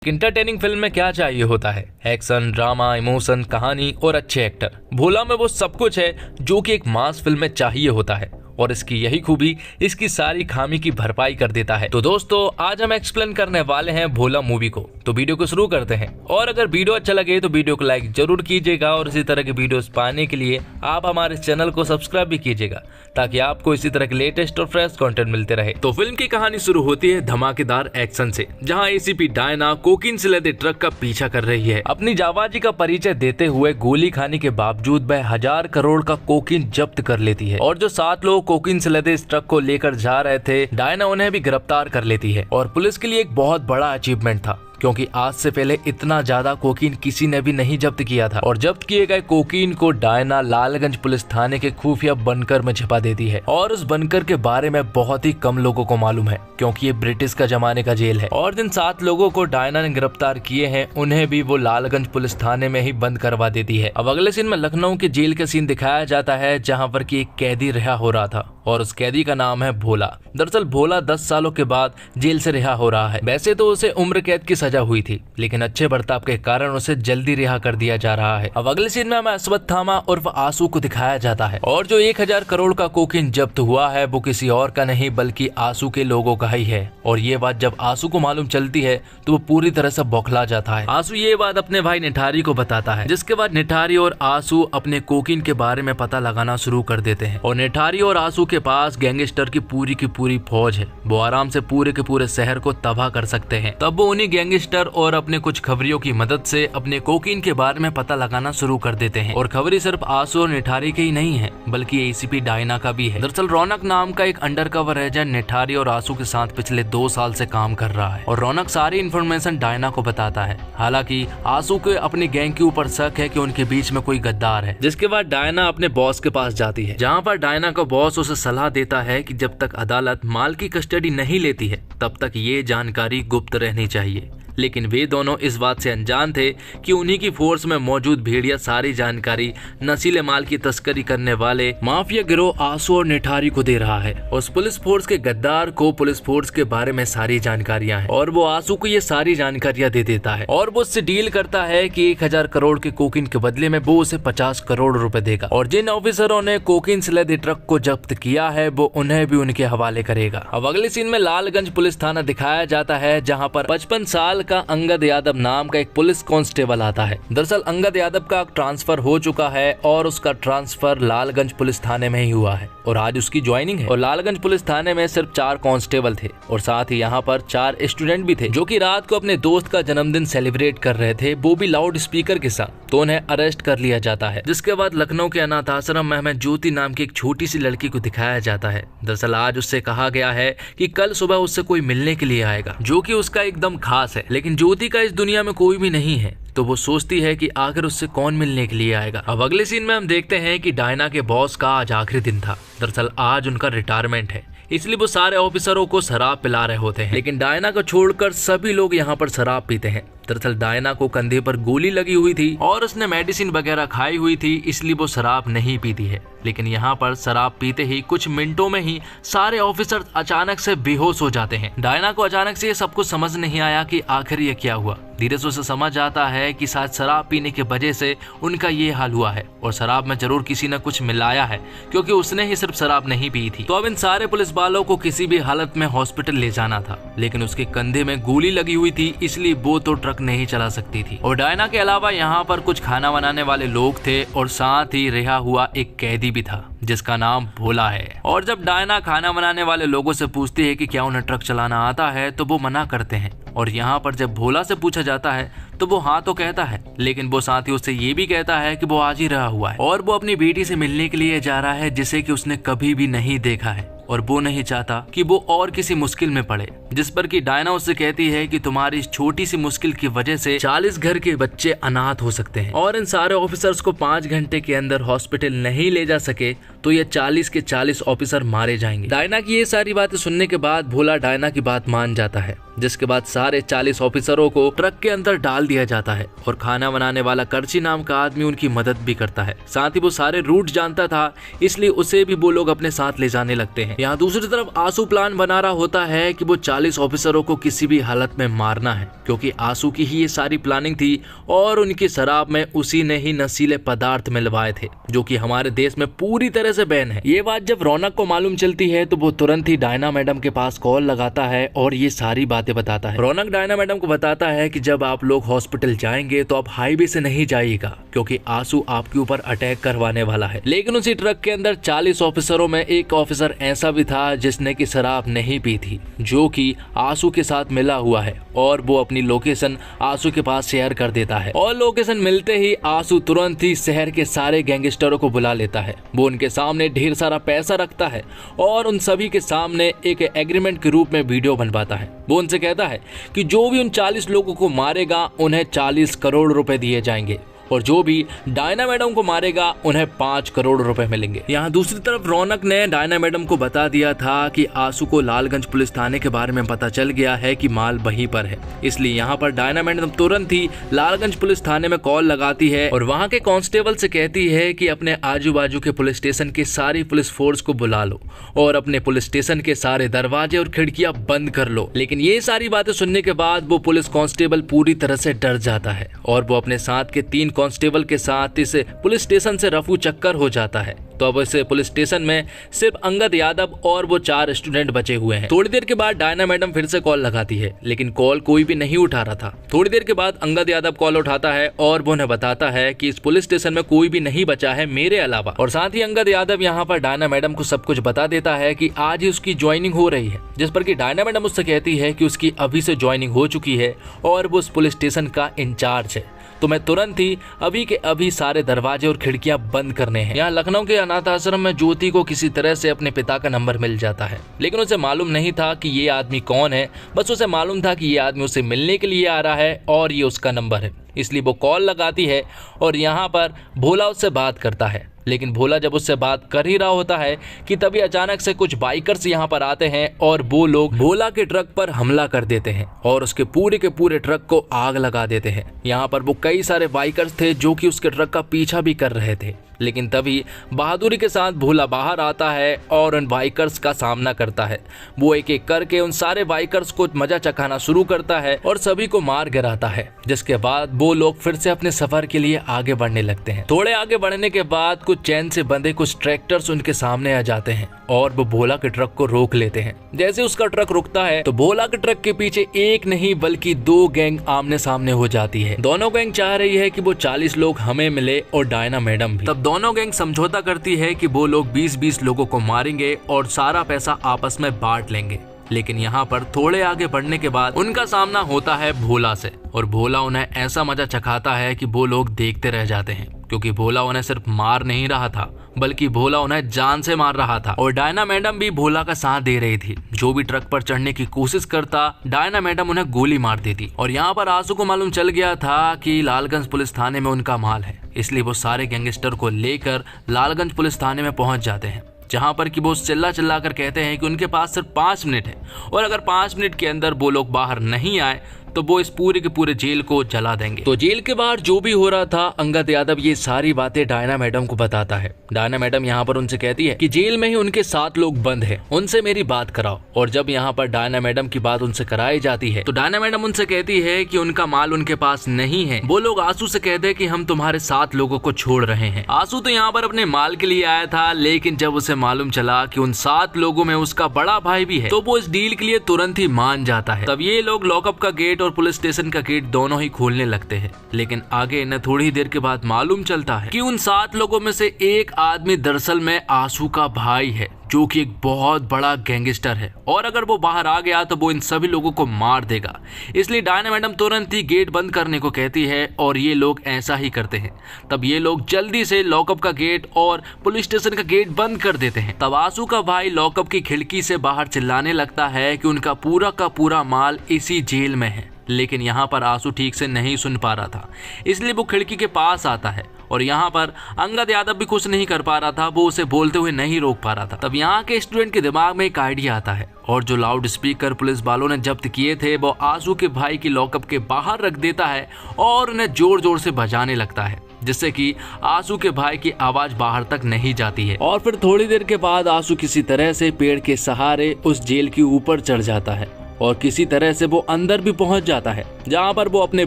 Entertaining film में क्या चाहिए होता है? एक्शन, ड्रामा, इमोशन, कहानी और अच्छे एक्टर। भोला में वो सब कुछ है जो कि एक मास फिल्म में चाहिए होता है और इसकी यही खूबी इसकी सारी खामी की भरपाई कर देता है। तो दोस्तों आज हम एक्सप्लेन करने वाले हैं भोला मूवी को, तो वीडियो को शुरू करते हैं। और अगर वीडियो अच्छा लगे तो वीडियो को लाइक जरूर कीजिएगा और इसी तरह के वीडियोस पाने के लिए आप हमारे चैनल को सब्सक्राइब भी कीजिएगा ताकि आपको इसी तरह के लेटेस्ट और फ्रेश कंटेंट मिलते रहे। तो फिल्म की कहानी शुरू होती है धमाकेदार एक्शन से, जहां एसीपी डायना कोकीन से लदे ट्रक का पीछा कर रही है। अपनी जाबाजी का परिचय देते हुए गोली खाने के बावजूद वह 1000 करोड़ का कोकीन जब्त कर लेती है और जो 7 लोग कोकीन से लदे इस ट्रक को लेकर जा रहे थे, डायना उन्हें भी गिरफ्तार कर लेती है। और पुलिस के लिए एक बहुत बड़ा अचीवमेंट था क्योंकि आज से पहले इतना ज्यादा कोकीन किसी ने भी नहीं जब्त किया था। और जब्त किए गए कोकीन को डायना लालगंज पुलिस थाने के खुफिया बंकर में छिपा देती है और उस बंकर के बारे में बहुत ही कम लोगों को मालूम है क्योंकि ये ब्रिटिश का जमाने का जेल है। और जिन 7 लोगों को डायना ने गिरफ्तार किए हैं उन्हें भी वो लालगंज पुलिस थाने में ही बंद करवा देती है। अब अगले सीन में लखनऊ के जेल का सीन दिखाया जाता है जहाँ पर की एक कैदी रिहा हो रहा था और उस कैदी का नाम है भोला। दरअसल भोला 10 सालों के बाद जेल से रिहा हो रहा है। वैसे तो उसे उम्र कैद की सजा हुई थी लेकिन अच्छे बर्ताव के कारण उसे जल्दी रिहा कर दिया जा रहा है। अब अगले सीन में हमें अश्वत्थामा उर्फ आंसू को दिखाया जाता है और जो 1000 करोड़ का कोकीन जब्त हुआ है वो किसी और का नहीं बल्कि आंसू के लोगों का ही है। और ये बात जब आंसू को मालूम चलती है तो वो पूरी तरह से बौखला जाता है। आंसू ये बात अपने भाई निठारी को बताता है, जिसके बाद निठारी और आंसू अपने कोकीन के बारे में पता लगाना शुरू कर देते हैं। और निठारी और आंसू के पास गैंगस्टर की पूरी फौज है, वो आराम से पूरे के पूरे शहर को तबाह कर सकते हैं। तब वो उन्हीं गैंगस्टर और अपने कुछ खबरियों की मदद से अपने कोकीन के बारे में पता लगाना शुरू कर देते हैं। और खबरी सिर्फ आंसू और निठारी के ही नहीं है बल्कि एसीपी डायना का भी है। दरअसल रौनक नाम का एक अंडरकवर एजेंट निठारी और आंसू के साथ पिछले 2 साल से काम कर रहा है और रौनक सारी इन्फॉर्मेशन डायना को बताता है। हालांकि आंसू के अपने गैंग के ऊपर शक है कि उनके बीच में कोई गद्दार है। जिसके बाद डायना अपने बॉस के पास जाती है, जहाँ पर डायना का बॉस उसे सलाह देता है कि जब तक अदालत माल की कस्टडी नहीं लेती है तब तक ये जानकारी गुप्त रहनी चाहिए। लेकिन वे दोनों इस बात से अनजान थे कि उन्हीं की फोर्स में मौजूद भेड़िया सारी जानकारी नशीले माल की तस्करी करने वाले माफिया गिरोह आंसू और निठारी को दे रहा है। उस पुलिस फोर्स के गद्दार को पुलिस फोर्स के बारे में सारी जानकारियां हैं और वो आंसू को ये सारी जानकारियां दे देता है और वो उससे डील करता है कि 1000 करोड़ के कोकीन के बदले में वो उसे 50 करोड़ रुपए देगा और जिन ऑफिसरों ने कोकीन से लदे ट्रक को जब्त किया है वो उन्हें भी उनके हवाले करेगा। अब अगले सीन में लालगंज पुलिस थाना दिखाया जाता है जहाँ पर 55 साल का अंगद यादव नाम का एक पुलिस कांस्टेबल आता है। दरअसल अंगद यादव का ट्रांसफर हो चुका है और उसका ट्रांसफर लालगंज पुलिस थाने में ही हुआ है और आज उसकी ज्वाइनिंग है। और लालगंज पुलिस थाने में सिर्फ 4 कांस्टेबल थे और साथ ही यहाँ पर 4 स्टूडेंट भी थे जो कि रात को अपने दोस्त का जन्मदिन सेलिब्रेट कर रहे थे, वो भी लाउड स्पीकर के साथ। तो उन्हें अरेस्ट कर लिया जाता है। जिसके बाद लखनऊ के अनाथ आश्रम में हमें ज्योति नाम की एक छोटी सी लड़की को दिखाया जाता है। दरअसल आज उससे कहा गया है कि कल सुबह उससे कोई मिलने के लिए आएगा जो कि उसका एकदम खास है, लेकिन ज्योति का इस दुनिया में कोई भी नहीं है। तो वो सोचती है कि आखिर उससे कौन मिलने के लिए आएगा। अब अगले सीन में हम देखते हैं कि डायना के बॉस का आज आखिरी दिन था। दरअसल आज उनका रिटायरमेंट है, इसलिए वो सारे ऑफिसरों को शराब पिला रहे होते हैं, लेकिन डायना को छोड़कर सभी लोग यहाँ पर शराब पीते हैं। दरअसल डायना को कंधे पर गोली लगी हुई थी और उसने मेडिसिन वगैरह खाई हुई थी, इसलिए वो शराब नहीं पीती है। लेकिन यहाँ पर शराब पीते ही कुछ मिनटों में ही सारे ऑफिसर अचानक से बेहोश हो जाते हैं। डायना को अचानक से ये सब कुछ समझ नहीं आया कि आखिर ये क्या हुआ। धीरे से उसे समझ आता है कि शायद शराब पीने की वजह से उनका ये हाल हुआ है और शराब में जरूर किसी ने कुछ मिलाया है क्योंकि उसने ही सिर्फ शराब नहीं पी थी। तो अब इन सारे पुलिस वालों को किसी भी हालत में हॉस्पिटल ले जाना था, लेकिन उसके कंधे में गोली लगी हुई थी इसलिए वो तो ट्रक नहीं चला सकती थी। और डायना के अलावा यहाँ पर कुछ खाना बनाने वाले लोग थे और साथ ही रिहा हुआ एक कैदी भी था जिसका नाम भोला है। और जब डायना खाना बनाने वाले लोगों से पूछती है कि क्या उन्हें ट्रक चलाना आता है तो वो मना करते हैं। और यहाँ पर जब भोला से पूछा जाता है तो वो हाँ तो कहता है, लेकिन वो साथ ही उससे ये भी कहता है कि वो आज ही रहा हुआ है और वो अपनी बेटी से मिलने के लिए जा रहा है जिसे कि उसने कभी भी नहीं देखा है और वो नहीं चाहता कि वो और किसी मुश्किल में पड़े। जिस पर कि डायना उससे कहती है कि तुम्हारी इस छोटी सी मुश्किल की वजह से 40 घर के बच्चे अनाथ हो सकते हैं और इन सारे ऑफिसर्स को 5 घंटे के अंदर हॉस्पिटल नहीं ले जा सके तो ये 40 के 40 ऑफिसर मारे जाएंगे। डायना की ये सारी बातें सुनने के बाद भोला डायना की बात मान जाता है, जिसके बाद सारे 40 ऑफिसरों को ट्रक के अंदर डाल दिया जाता है और खाना बनाने वाला करची नाम का आदमी उनकी मदद भी करता है। साथ ही वो सारे रूट जानता था इसलिए उसे भी वो लोग अपने साथ ले जाने लगते हैं। यहाँ दूसरी तरफ आंसू प्लान बना रहा होता है कि वो 40 ऑफिसरों को किसी भी हालत में मारना है, क्योंकि आंसू की ही ये सारी प्लानिंग थी और उनकी शराब में उसी ने ही नशीले पदार्थ मिलवाए थे, जो कि हमारे देश में पूरी तरह से बैन है। ये बात जब रौनक को मालूम चलती है तो वो तुरंत ही डायना मैडम के पास कॉल लगाता है और ये सारी बातें बताता है। रौनक डायना मैडम को बताता है कि जब आप लोग हॉस्पिटल जाएंगे तो आप हाईवे से नहीं जाइएगा, क्योंकि आंसू आपके ऊपर अटैक करवाने वाला है। लेकिन उसी ट्रक के अंदर 40 ऑफिसरों में एक ऑफिसर ऐसा भी था जिसने की शराब नहीं पी थी, जो कि आंसू के साथ मिला हुआ है, और वो अपनी लोकेशन आंसू के पास शेयर कर देता है। और लोकेशन मिलते ही आंसू तुरंत ही शहर के सारे गैंगस्टरों को बुला लेता है। वो उनके सामने ढेर सारा पैसा रखता है और उन सभी के सामने एक एग्रीमेंट के रूप में वीडियो बनवाता है। वो उनसे कहता है कि जो भी उन 40 लोगों को मारेगा उन्हें 40 करोड़ रुपए दिए जाएंगे, और जो भी डायना मैडम को मारेगा उन्हें 5 करोड़ रुपए मिलेंगे। यहाँ दूसरी तरफ रौनक ने डायना मैडम को बता दिया था कि आंसू को लालगंज पुलिस थाने के बारे में पता चल गया है कि माल वहीं पर है, इसलिए यहाँ पर डायना मैडम तुरंत ही लालगंज पुलिस थाने में कॉल लगाती है और वहाँ के कांस्टेबल से कहती है कि अपने आजू बाजू के पुलिस स्टेशन की सारी पुलिस फोर्स को बुला लो और अपने पुलिस स्टेशन के सारे दरवाजे और खिड़कियां बंद कर लो। लेकिन ये सारी बातें सुनने के बाद वो पुलिस कांस्टेबल पूरी तरह से डर जाता है और वो अपने साथ के 3 कांस्टेबल के साथ इस पुलिस स्टेशन से रफू चक्कर हो जाता है। तो अब इस पुलिस स्टेशन में सिर्फ अंगद यादव और वो 4 स्टूडेंट बचे हुए हैं। थोड़ी देर के बाद डायना मैडम फिर से कॉल लगाती है, लेकिन कॉल कोई भी नहीं उठा रहा था। थोड़ी देर के बाद अंगद यादव कॉल उठाता है और वो उन्हें बताता है कि इस पुलिस स्टेशन में कोई भी नहीं बचा है मेरे अलावा। और साथ ही अंगद यादव यहाँ पर डायना मैडम को सब कुछ बता देता है कि आज ही उसकी ज्वाइनिंग हो रही है, जिस पर कि डायना मैडम उससे कहती है कि उसकी अभी से ज्वाइनिंग हो चुकी है और वो उस पुलिस स्टेशन का इंचार्ज है। तो मैं तुरंत ही अभी के अभी सारे दरवाजे और खिड़कियां बंद करने हैं। यहाँ लखनऊ के अनाथ आश्रम में ज्योति को किसी तरह से अपने पिता का नंबर मिल जाता है, लेकिन उसे मालूम नहीं था कि ये आदमी कौन है। बस उसे मालूम था कि ये आदमी उसे मिलने के लिए आ रहा है और ये उसका नंबर है, इसलिए वो कॉल लगाती है और यहाँ पर भोला उससे बात करता है। लेकिन भोला जब उससे बात कर ही रहा होता है कि तभी अचानक से कुछ बाइकर्स यहाँ पर आते हैं और वो लोग भोला के ट्रक पर हमला कर देते हैं और उसके पूरे ट्रक को आग लगा देते हैं। यहाँ पर वो कई सारे बाइकर्स थे जो कि उसके ट्रक का पीछा भी कर रहे थे, लेकिन तभी बहादुरी के साथ भोला बाहर आता है और उन बाइकर्स का सामना करता है। वो एक एक करके उन सारे बाइकर्स को मजा चखाना शुरू करता है और सभी को मार गिराता है, जिसके बाद वो लोग फिर से अपने सफर के लिए आगे बढ़ने लगते हैं। थोड़े आगे बढ़ने के बाद कुछ चैन से बंधे कुछ ट्रैक्टर्स उनके सामने आ जाते हैं और वो भोला के ट्रक को रोक लेते हैं। जैसे उसका ट्रक रुकता है तो भोला के ट्रक के पीछे एक नहीं बल्कि 2 गैंग आमने सामने हो जाती है। दोनों गैंग चाह रही है कि वो 40 लोग हमें मिले और डायना मैडम भी। तब दोनों गैंग समझौता करती है कि वो लोग 20-20 लोगों को मारेंगे और सारा पैसा आपस में बांट लेंगे। लेकिन यहाँ पर थोड़े आगे बढ़ने के बाद उनका सामना होता है भोला से, और भोला उन्हें ऐसा मजा चखाता है कि वो लोग देखते रह जाते हैं, क्योंकि भोला उन्हें सिर्फ मार नहीं रहा था बल्कि भोला उन्हें जान से मार रहा था। और डायना मैडम भी भोला का साथ दे रही थी। जो भी ट्रक पर चढ़ने की कोशिश करता डायना मैडम उन्हें गोली मार देती। और यहाँ पर आंसू को मालूम चल गया था कि लालगंज पुलिस थाने में उनका माल है, इसलिए वो सारे गैंगस्टर को लेकर लालगंज पुलिस थाने में पहुंच जाते हैं, जहां पर कि वो चिल्ला कर कहते हैं कि उनके पास सिर्फ 5 मिनट है और अगर 5 मिनट के अंदर वो लोग बाहर नहीं आए तो वो इस पूरे के पूरे जेल को जला देंगे। तो जेल के बाहर जो भी हो रहा था अंगद यादव ये सारी बातें डायना मैडम को बताता है। डायना मैडम यहाँ पर उनसे कहती है कि जेल में ही उनके 7 लोग बंद हैं, उनसे मेरी बात कराओ। और जब यहाँ पर डायना मैडम की बात उनसे कराई जाती है तो डायना मैडम उनसे कहती है कि उनका माल उनके पास नहीं है। वो लोग आंसू से कहते हैं कि हम तुम्हारे 7 लोगों को छोड़ रहे हैं। आंसू तो यहाँ पर अपने माल के लिए आया था, लेकिन जब उसे मालूम चला कि उन 7 लोगों में उसका बड़ा भाई भी है तो वो इस डील के लिए तुरंत ही मान जाता है। तब ये लोग लॉकअप का गेट और पुलिस स्टेशन का गेट दोनों ही खोलने लगते हैं। लेकिन आगे इन्हें थोड़ी देर के बाद मालूम चलता है कि उन 7 लोगों में से एक आदमी दरअसल में आंसू का भाई है, जो कि एक बहुत बड़ा गैंगस्टर है, और अगर वो बाहर आ गया तो वो इन सभी लोगों को मार देगा। इसलिए डायना मैडम तुरंत ही गेट बंद करने को कहती है और ये लोग ऐसा ही करते हैं। तब ये लोग जल्दी से लॉकअप का गेट और पुलिस स्टेशन का गेट बंद कर देते हैं। तब आंसू का भाई लॉकअप की खिड़की से बाहर चिल्लाने लगता है कि उनका पूरा का पूरा माल इसी जेल में है। लेकिन यहाँ पर आंसू ठीक से नहीं सुन पा रहा था, इसलिए वो खिड़की के पास आता है और यहाँ पर अंगद यादव भी कुछ नहीं कर पा रहा था, वो उसे बोलते हुए नहीं रोक पा रहा था। तब यहाँ के स्टूडेंट के दिमाग में एक आइडिया आता है और जो लाउड स्पीकर पुलिस वालों ने जब्त किए थे वो आंसू के भाई की लॉकअप के बाहर रख देता है और उन्हें जोर जोर से बजाने लगता है, जिससे कि आंसू के भाई की आवाज बाहर तक नहीं जाती है। और फिर थोड़ी देर के बाद आंसू किसी तरह से पेड़ के सहारे उस जेल के ऊपर चढ़ जाता है और किसी तरह से वो अंदर भी पहुंच जाता है, जहां पर वो अपने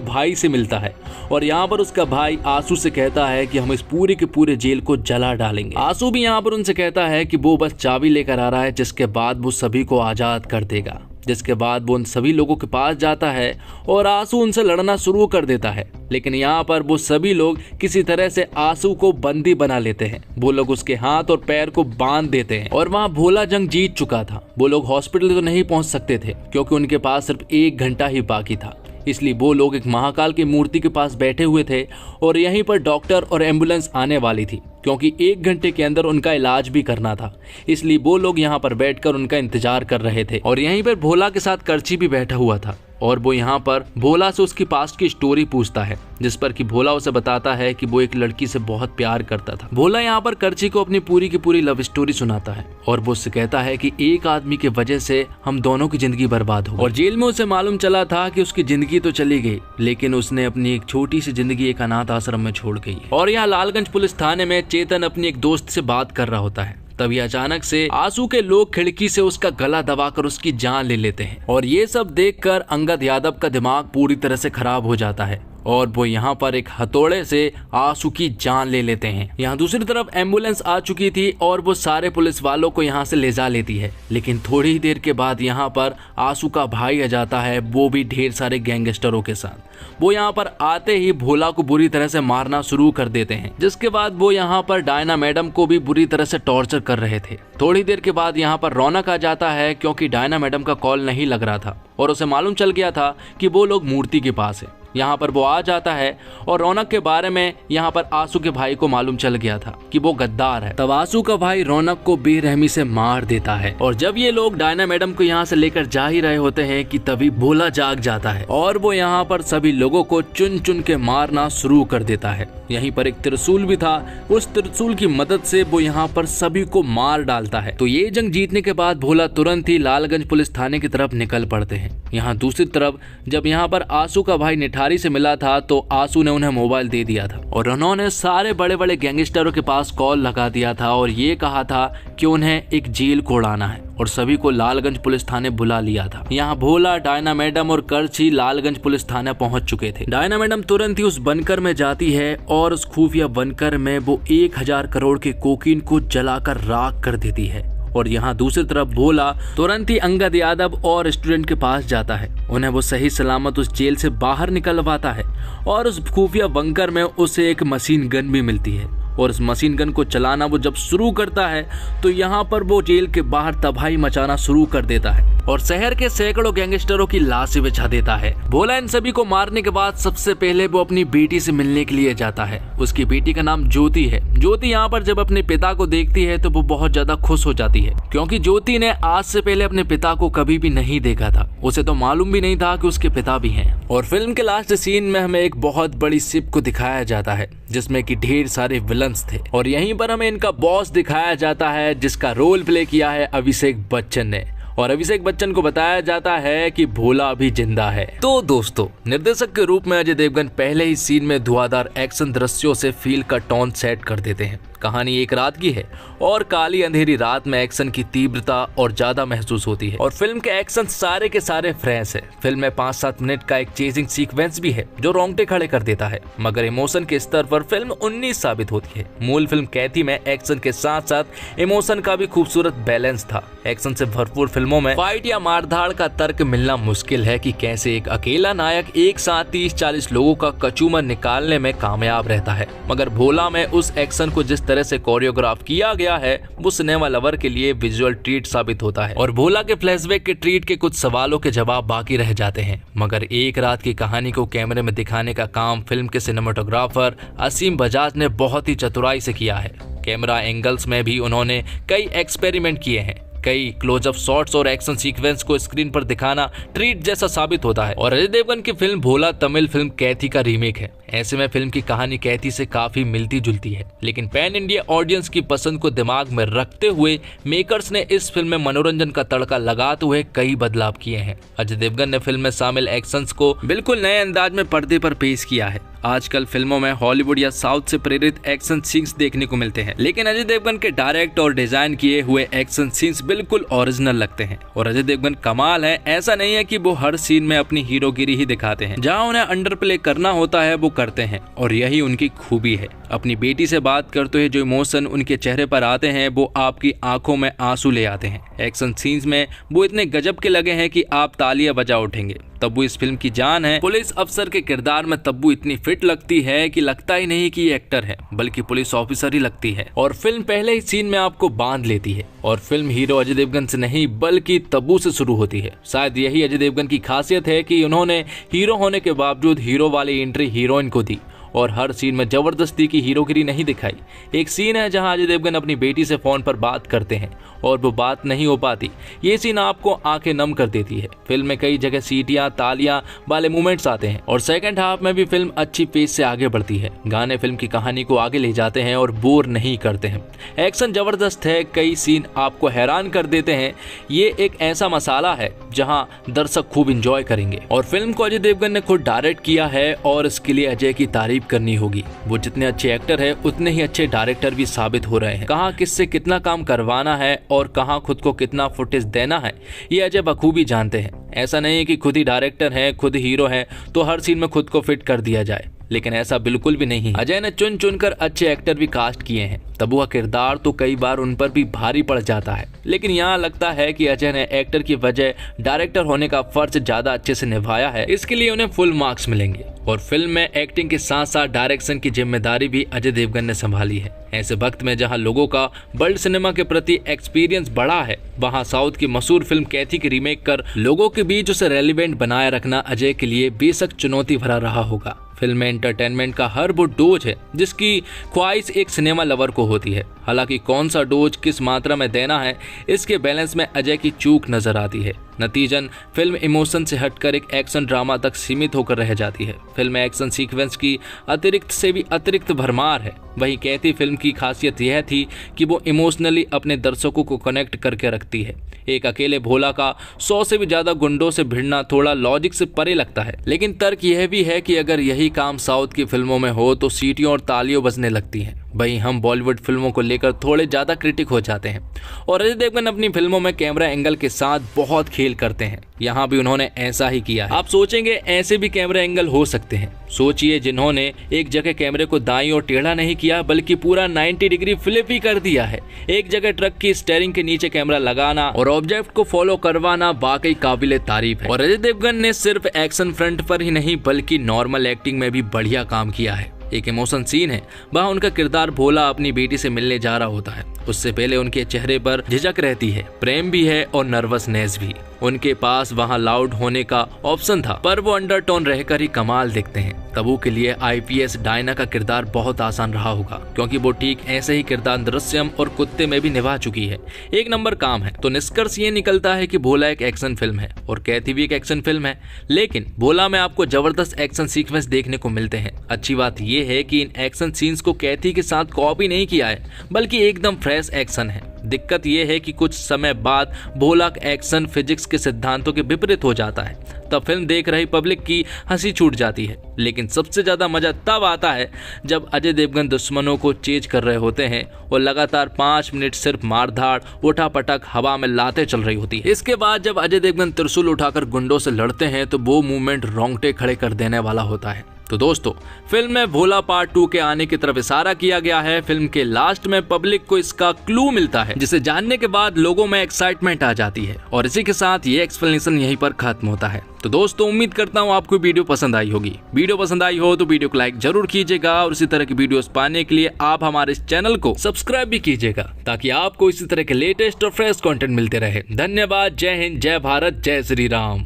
भाई से मिलता है और यहाँ पर उसका भाई आंसू से कहता है कि हम इस पूरे के पूरे जेल को जला डालेंगे। आंसू भी यहाँ पर उनसे कहता है कि वो बस चाबी लेकर आ रहा है, जिसके बाद वो सभी को आजाद कर देगा। जिसके बाद वो उन सभी लोगों के पास जाता है और आंसू उनसे लड़ना शुरू कर देता है, लेकिन यहाँ पर वो सभी लोग किसी तरह से आंसू को बंदी बना लेते हैं। वो लोग उसके हाथ और पैर को बांध देते हैं और वहाँ भोला जंग जीत चुका था। वो लोग हॉस्पिटल तो नहीं पहुंच सकते थे क्योंकि उनके पास सिर्फ 1 घंटा ही बाकी था, इसलिए वो लोग एक महाकाल की मूर्ति के पास बैठे हुए थे और यहीं पर डॉक्टर और एम्बुलेंस आने वाली थी क्योंकि 1 घंटे के अंदर उनका इलाज भी करना था। इसलिए वो लोग यहाँ पर बैठकर उनका इंतजार कर रहे थे और यहीं पर भोला के साथ करची भी बैठा हुआ था और वो यहाँ पर भोला से उसकी पास्ट की स्टोरी पूछता है, जिस पर कि भोला उसे बताता है कि वो एक लड़की से बहुत प्यार करता था। भोला यहाँ पर करची को अपनी पूरी की पूरी लव स्टोरी सुनाता है और वो उससे कहता है कि एक आदमी की वजह से हम दोनों की जिंदगी बर्बाद हो गई और जेल में उसे मालूम चला था कि उसकी जिंदगी तो चली गई, लेकिन उसने अपनी एक छोटी सी जिंदगी एक अनाथ आश्रम में छोड़ गई। और यहाँ लालगंज पुलिस थाने में चेतन अपनी एक दोस्त से बात कर रहा होता है, तभी अचानक से आंसू के लोग खिड़की से उसका गला दबाकर उसकी जान ले लेते हैं और ये सब देखकर अंगद यादव का दिमाग पूरी तरह से खराब हो जाता है और वो यहाँ पर एक हथौड़े से आंसू की जान ले लेते हैं। यहाँ दूसरी तरफ एम्बुलेंस आ चुकी थी और वो सारे पुलिस वालों को यहाँ से ले जा लेती है, लेकिन थोड़ी ही देर के बाद यहाँ पर आंसू का भाई आ जाता है, वो भी ढेर सारे गैंगस्टरों के साथ। वो यहाँ पर आते ही भोला को बुरी तरह से मारना शुरू कर देते हैं, जिसके बाद वो यहाँ पर डायना मैडम को भी बुरी तरह से टॉर्चर कर रहे थे। थोड़ी देर के बाद यहाँ पर रौनक आ जाता है क्योंकि डायना मैडम का कॉल नहीं लग रहा था और उसे मालूम चल गया था कि वो लोग मूर्ति के पास है। यहाँ पर वो आ जाता है और रौनक के बारे में यहाँ पर आंसू के भाई को मालूम चल गया था कि वो गद्दार है। तब आंसू का भाई रौनक को बेरहमी से मार देता है और जब ये लोग डायना मैडम को यहाँ से लेकर जा ही रहे होते हैं कि तभी भोला जाग जाता है और वो यहाँ पर सभी लोगों को चुन चुन के मारना शुरू कर देता है। यहीं पर एक त्रिशूल भी था, उस त्रिशूल की मदद से वो यहाँ पर सभी को मार डालता है। तो ये जंग जीतने के बाद भोला तुरंत ही लालगंज पुलिस थाने की तरफ निकल पड़ते हैं। यहाँ दूसरी तरफ जब यहाँ पर आंसू का भाई निठारी से मिला था तो आंसू ने उन्हें मोबाइल दे दिया था और उन्होंने सारे बड़े बड़े गैंगस्टरों के पास कॉल लगा दिया था और ये कहा था कि उन्हें एक जेल को उड़ाना है और सभी को लालगंज पुलिस थाने बुला लिया था। यहाँ भोला, डायना मैडम और करची लालगंज पुलिस थाने पहुंच चुके थे। डायना मैडम तुरंत ही उस बंकर में जाती है और उस खुफिया बंकर में वो 1000 करोड़ के कोकीन को जलाकर राख कर देती है। और यहाँ दूसरी तरफ भोला तुरंत ही अंगद यादव और स्टूडेंट के पास जाता है, उन्हें वो सही सलामत उस जेल से बाहर निकलवाता है और उस खुफिया बंकर में उसे एक मशीन गन भी मिलती है और उस मशीन गन को चलाना वो जब शुरू करता है तो यहाँ पर वो जेल के बाहर तबाही मचाना शुरू कर देता है और शहर के सैकड़ों गैंगस्टरों की लाशें बिछा देता है। भोला इन सभी को मारने के बाद सबसे पहले वो अपनी बेटी से मिलने के लिए जाता है। उसकी बेटी का नाम ज्योति है। ज्योति यहाँ पर जब अपने पिता को देखती है तो वो बहुत ज्यादा खुश हो जाती है क्योंकि ज्योति ने आज से पहले अपने पिता को कभी भी नहीं देखा था। उसे तो मालूम भी नहीं था कि उसके पिता भी हैं। और फिल्म के लास्ट सीन में हमें एक बहुत बड़ी शिप को दिखाया जाता है जिसमें कि ढेर सारे विलन्स थे और यहीं पर हमें इनका बॉस दिखाया जाता है जिसका रोल प्ले किया है अभिषेक बच्चन ने और अभिषेक बच्चन को बताया जाता है कि भोला अभी जिंदा है। तो दोस्तों, निर्देशक के रूप में अजय देवगन पहले ही सीन में धुआंधार एक्शन दृश्यों से फील का टोन सेट कर देते हैं। कहानी एक रात की है और काली अंधेरी रात में एक्शन की तीव्रता और ज्यादा महसूस होती है और फिल्म के एक्शन सारे के सारे फ्रेश है। फिल्म में 5-7 मिनट का एक चेजिंग सीक्वेंस भी है जो रोंगटे खड़े कर देता है, मगर इमोशन के स्तर पर फिल्म 19 साबित होती है। मूल फिल्म कैथी में एक्शन के साथ साथ इमोशन का भी खूबसूरत बैलेंस था। एक्शन से भरपूर फिल्मों में फाइट या मारधाड़ का तर्क मिलना मुश्किल है कि कैसे एक अकेला नायक एक साथ 30-40 लोगों का कचूमर निकालने में कामयाब रहता है, मगर भोला में उस एक्शन को जिस तरह से कोरियोग्राफ किया गया है वो सिनेमा लवर के लिए विजुअल ट्रीट साबित होता है। और भोला के फ्लैशबैक के ट्रीट के कुछ सवालों के जवाब बाकी रह जाते हैं, मगर एक रात की कहानी को कैमरे में दिखाने का काम फिल्म के सिनेमाटोग्राफर असीम बजाज ने बहुत ही चतुराई से किया है। कैमरा एंगल्स में भी उन्होंने कई एक्सपेरिमेंट किए हैं। कई क्लोजअप शॉट्स और एक्शन सीक्वेंस को स्क्रीन पर दिखाना ट्रीट जैसा साबित होता है। और अजय देवगन की फिल्म भोला तमिल फिल्म कैथी का रीमेक है। ऐसे में फिल्म की कहानी कैथी से काफी मिलती जुलती है, लेकिन पैन इंडिया ऑडियंस की पसंद को दिमाग में रखते हुए मेकर्स ने इस फिल्म में मनोरंजन का तड़का लगाते हुए कई बदलाव किए हैं। अजय देवगन ने फिल्म में शामिल एक्शंस को बिल्कुल नए अंदाज में पर्दे पर पेश किया है। आजकल फिल्मों में हॉलीवुड या साउथ से प्रेरित एक्शन सीन्स देखने को मिलते हैं, लेकिन अजय देवगन के डायरेक्ट और डिजाइन किए हुए एक्शन सीन्स बिल्कुल ओरिजिनल लगते हैं। और अजय देवगन कमाल है, ऐसा नहीं है कि वो हर सीन में अपनी हीरोगिरी ही दिखाते हैं, जहां उन्हें अंडर प्ले करना होता है वो करते हैं, और यही उनकी खूबी है। अपनी बेटी से बात करते हुए जो इमोशन उनके चेहरे पर आते हैं वो आपकी आंखों में आंसू ले आते हैं। एक्शन सीन्स में वो इतने गजब के लगे हैं कि आप तालियां बजा उठेंगे। तब्बू इस फिल्म की जान है। पुलिस अफसर के किरदार में तब्बू इतनी फिट लगती है कि लगता ही नहीं कि ये एक्टर है, बल्कि पुलिस ऑफिसर ही लगती है। और फिल्म पहले ही सीन में आपको बांध लेती है। और फिल्म हीरो अजय देवगन से नहीं बल्कि तब्बू से शुरू होती है। शायद यही अजय देवगन की खासियत है कि उन्होंने हीरो होने के बावजूद हीरो वाली एंट्री हीरोइन को दी और हर सीन में जबरदस्ती की हीरोगिरी नहीं दिखाई। एक सीन है जहां अजय देवगन अपनी बेटी से फोन पर बात करते हैं और वो बात नहीं हो पाती। ये सीन आपको आंखें नम कर देती है। फिल्म में कई जगह सीटियां तालियां वाले मूवमेंट्स आते हैं और सेकंड हाफ में भी फिल्म अच्छी पेस से आगे बढ़ती है। गाने फिल्म की कहानी को आगे ले जाते हैं और बोर नहीं करते हैं। एक्शन जबरदस्त है, कई सीन आपको हैरान कर देते हैं। ये एक ऐसा मसाला है जहाँ दर्शक खूब इंजॉय करेंगे। और फिल्म को अजय देवगन ने खुद डायरेक्ट किया है और इसके लिए अजय की तारीफ करनी होगी। वो जितने अच्छे एक्टर है उतने ही अच्छे डायरेक्टर भी साबित हो रहे हैं। कहाँ किससे कितना काम करवाना है और कहाँ खुद को कितना फुटेज देना है, ये अजय बखूबी जानते हैं। ऐसा नहीं है कि खुद ही डायरेक्टर है, खुद हीरो है तो हर सीन में खुद को फिट कर दिया जाए, लेकिन ऐसा बिल्कुल भी नहीं है। अजय ने चुन चुनकर अच्छे एक्टर भी कास्ट किए हैं। तब्बू का किरदार तो कई बार उन पर भी भारी पड़ जाता है, लेकिन यहाँ लगता है कि अजय ने एक्टर की वजह डायरेक्टर होने का फर्ज ज्यादा अच्छे से निभाया है। इसके लिए उन्हें फुल मार्क्स मिलेंगे। और फिल्म में एक्टिंग के साथ साथ डायरेक्शन की जिम्मेदारी भी अजय देवगन ने संभाली है। ऐसे वक्त में जहां लोगों का वर्ल्ड सिनेमा के प्रति एक्सपीरियंस बढ़ा है, वहां साउथ की मशहूर फिल्म कैथी की रीमेक कर लोगों के बीच उसे रेलिवेंट बनाए रखना अजय के लिए बेशक चुनौती भरा रहा होगा। फिल्म में एंटरटेनमेंट का हर वो डोज है जिसकी ख्वाहिश एक सिनेमा लवर को होती है। हालांकि कौन सा डोज किस मात्रा में देना है, इसके बैलेंस में अजय की चूक नजर आती है। नतीजन फिल्म इमोशन से हटकर एक एक्शन ड्रामा तक सीमित होकर रह जाती है। फिल्म में एक्शन सीक्वेंस की अतिरिक्त से भी अतिरिक्त भरमार है। वहीं कैथी फिल्म की खासियत यह थी कि वो इमोशनली अपने दर्शकों को कनेक्ट करके रखती है। एक अकेले भोला का 100 से भी ज्यादा गुंडों से भिड़ना थोड़ा लॉजिक से परे लगता है, लेकिन तर्क यह भी है कि अगर यही काम साउथ की फिल्मों में हो तो सीटियों और तालियों बजने लगती हैं। वहीं हम बॉलीवुड फिल्मों को लेकर थोड़े ज्यादा क्रिटिक हो जाते हैं और अजय देवगन अपनी फिल्मों में कैमरा एंगल के साथ बहुत खेल करते हैं। यहाँ भी उन्होंने ऐसा ही किया है। आप सोचेंगे ऐसे भी कैमरा एंगल हो सकते हैं। सोचिए, जिन्होंने एक जगह कैमरे को दाईं और टेढ़ा नहीं किया बल्कि पूरा 90 डिग्री फ्लिप ही कर दिया है। एक जगह ट्रक की स्टीयरिंग के नीचे कैमरा लगाना और ऑब्जेक्ट को फॉलो करवाना वाकई काबिले तारीफ है। और अजय देवगन ने सिर्फ एक्शन फ्रंट पर ही नहीं बल्कि नॉर्मल एक्टिंग में भी बढ़िया काम किया है। एक इमोशन सीन है, वहाँ उनका किरदार भोला अपनी बेटी से मिलने जा रहा होता है। उससे पहले उनके चेहरे पर झिझक रहती है, प्रेम भी है और नर्वसनेस भी। उनके पास वहाँ लाउड होने का ऑप्शन था, पर वो अंडरटोन रहकर ही कमाल दिखते हैं। तब्बू के लिए आईपीएस डायना का किरदार बहुत आसान रहा होगा, क्योंकि वो ठीक ऐसे ही किरदार दृश्यम और कुत्ते में भी निभा चुकी है। एक नंबर काम है। तो निष्कर्ष ये निकलता है कि भोला एक एक्शन फिल्म है और कैथी भी एक एक्शन फिल्म है, लेकिन भोला में आपको जबरदस्त एक्शन सीक्वेंस देखने को मिलते हैं। अच्छी बात ये है कि इन एक्शन सीन्स को कैथी के साथ कॉपी नहीं किया है, बल्कि एकदम फ्रेश एक्शन है। दिक्कत यह है कि कुछ समय बाद भोला एक्शन फिजिक्स के सिद्धांतों के विपरीत हो जाता है, तब फिल्म देख रही पब्लिक की हंसी छूट जाती है। लेकिन सबसे ज्यादा मजा तब आता है जब अजय देवगन दुश्मनों को चेज कर रहे होते हैं और लगातार 5 मिनट सिर्फ मारधाड़ उठा पटक हवा में लाते चल रही होती है। इसके बाद जब अजय देवगन त्रिशूल उठाकर गुंडों से लड़ते हैं तो वो मूवमेंट रोंगटे खड़े कर देने वाला होता है। तो दोस्तों, फिल्म में भोला पार्ट 2 के आने की तरफ इशारा किया गया है। फिल्म के लास्ट में पब्लिक को इसका क्लू मिलता है, जिसे जानने के बाद लोगों में एक्साइटमेंट आ जाती है और इसी के साथ ये एक्सप्लेनेशन यहीं पर खत्म होता है। तो दोस्तों, उम्मीद करता हूँ आपको वीडियो पसंद आई होगी। वीडियो पसंद आई हो तो वीडियो को लाइक जरूर कीजिएगा और इसी तरह की वीडियोस पाने के लिए आप हमारे इस चैनल को सब्सक्राइब भी कीजिएगा, ताकि आपको इसी तरह के लेटेस्ट और फ्रेश कंटेंट मिलते रहे। धन्यवाद। जय हिंद, जय भारत, जय श्री राम।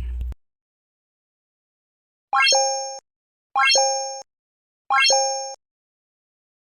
Bye.